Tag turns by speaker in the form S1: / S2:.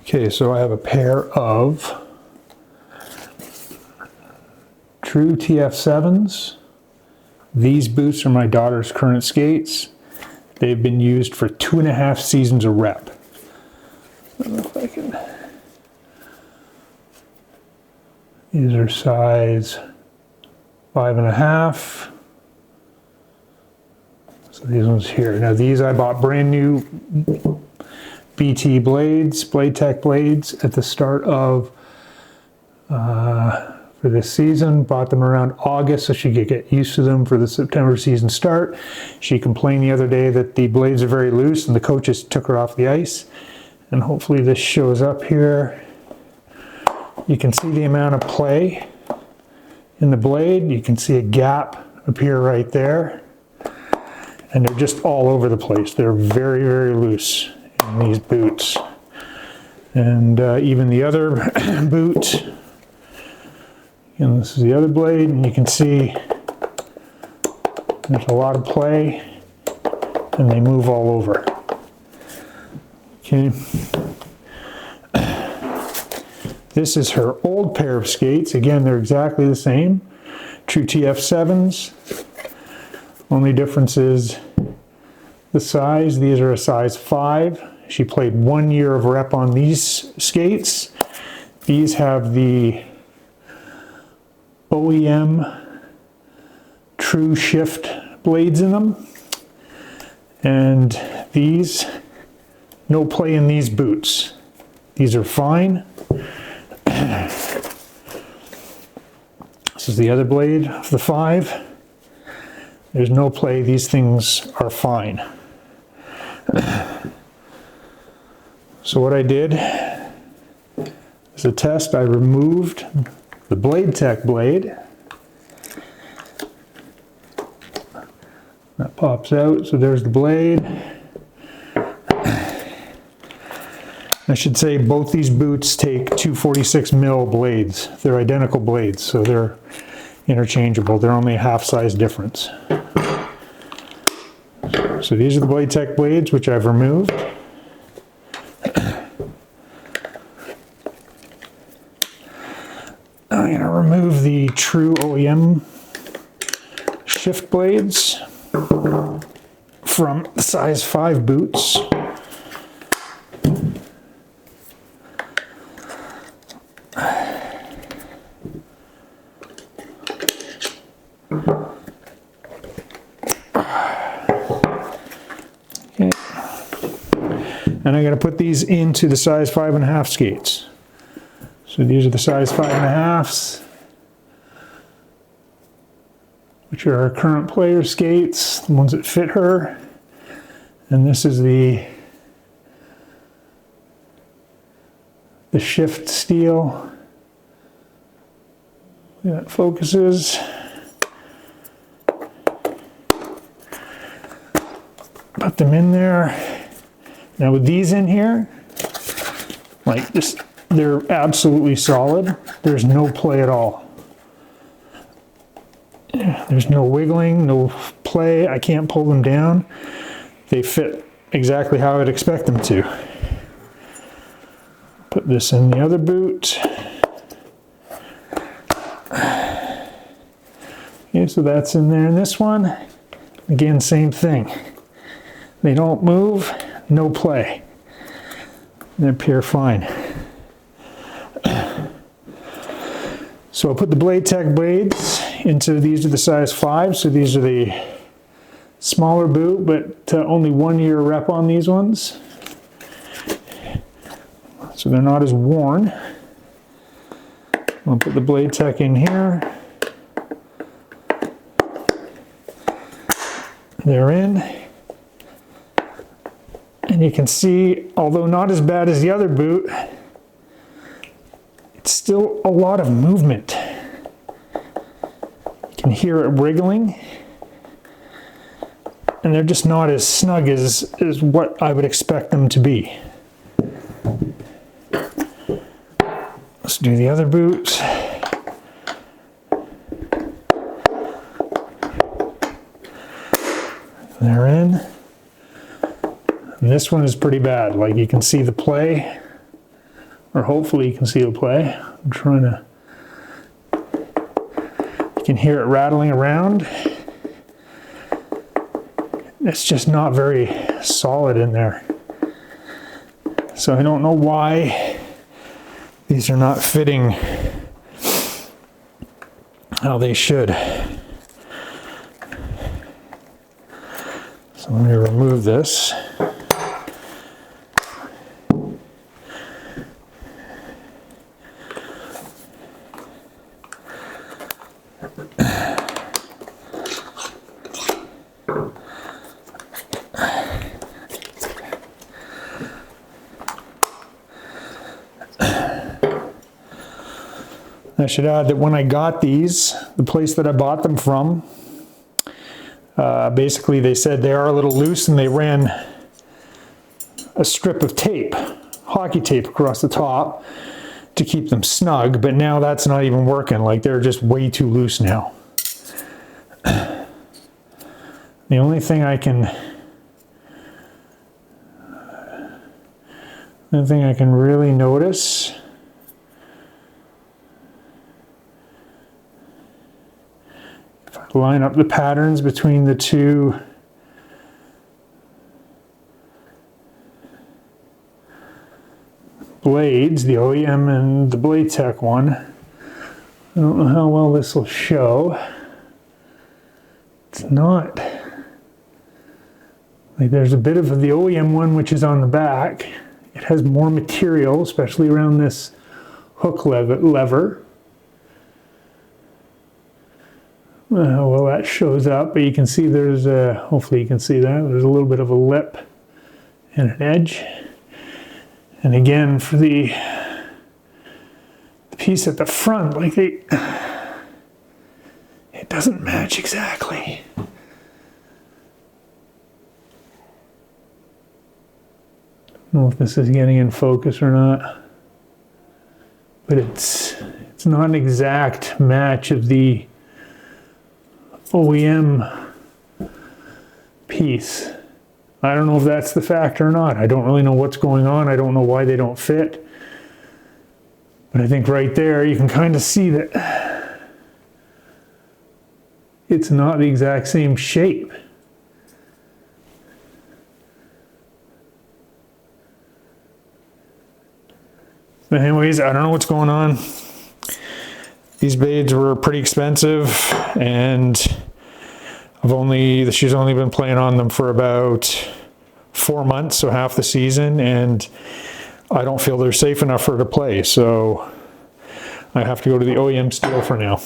S1: Okay, so I have a pair of True TF7s. These boots are my daughter's current skates. They've been used for 2.5 seasons of rep. I don't know if I can. These are size 5.5. So these ones here. Now these I bought brand new BT blades, Bladetech blades at the start of for this season. Bought them around August so she could get used to them for the September season start. She complained the other day that the blades are very loose and the coaches took her off the ice. And hopefully this shows up here. You can see the amount of play in the blade. You can see a gap appear right there. And they're just all over the place. They're very, very loose in these boots. And even the other boot, and this is the other blade, and you can see there's a lot of play and they move all over. Okay. This is her old pair of skates. Again, they're exactly the same. True TF7s. Only difference is the size. These are a size 5. She played 1 year of rep on these skates. These have the OEM True Shift blades in them. And these, no play in these boots. These are fine. This is the other blade of the 5. There's no play. These things are fine. So what I did as a test, I removed the Bladetech blade. That pops out. So there's the blade. I should say both these boots take 246 mil blades. They're identical blades, so they're interchangeable. They're only a half size difference. So these are the Bladetech blades, which I've removed. I'm going to remove the True OEM shift blades from the size 5 boots. Okay. And I'm going to put these into the size 5.5 skates. So these are the size 5.5s, which are our current player skates, the ones that fit her. And this is the shift steel. That focuses. Put them in there. Now with these in here, like this, they're absolutely solid. There's no play at all. There's no wiggling, no play. I can't pull them down. They fit exactly how I'd expect them to. Put this in the other boot. Okay, so that's in there in this one. Again, same thing. They don't move, no play. They appear fine. So I'll put the Bladetech blades into, these are the size 5, so these are the smaller boot, but only 1 year rep on these ones. So they're not as worn. I'll put the Bladetech in here. They're in. And you can see, although not as bad as the other boot, it's still a lot of movement. You can hear it wriggling. And they're just not as snug as what I would expect them to be. Let's do the other boots. They're in. And this one is pretty bad. Like you can see the play. or hopefully you can see it play. I'm trying to, you can hear it rattling around. It's just not very solid in there. So I don't know why these are not fitting how they should. So let me remove this. I should add that when I got these, the place that I bought them from, basically they said they are a little loose, and they ran a strip of tape, hockey tape, across the top to keep them snug, but now that's not even working. Like, they're just way too loose now. The only thing I can really notice line up the patterns between the two blades, the OEM and the Bladetech one. I don't know how well this will show. It's not. Like, there's a bit of the OEM one which is on the back. It has more material, especially around this hook lever. Well, that shows up, but you can see there's a, hopefully you can see that, there's a little bit of a lip and an edge. And again, for the piece at the front, like it doesn't match exactly. I don't know if this is getting in focus or not, but it's not an exact match of the OEM piece. I don't know if that's the factor or not. I don't really know what's going on. I don't know why they don't fit. But I think right there you can kind of see that it's not the exact same shape. But anyways, I don't know what's going on. These blades were pretty expensive, and she's only been playing on them for about 4 months, so half the season, and I don't feel they're safe enough for her to play, so I have to go to the OEM steel for now.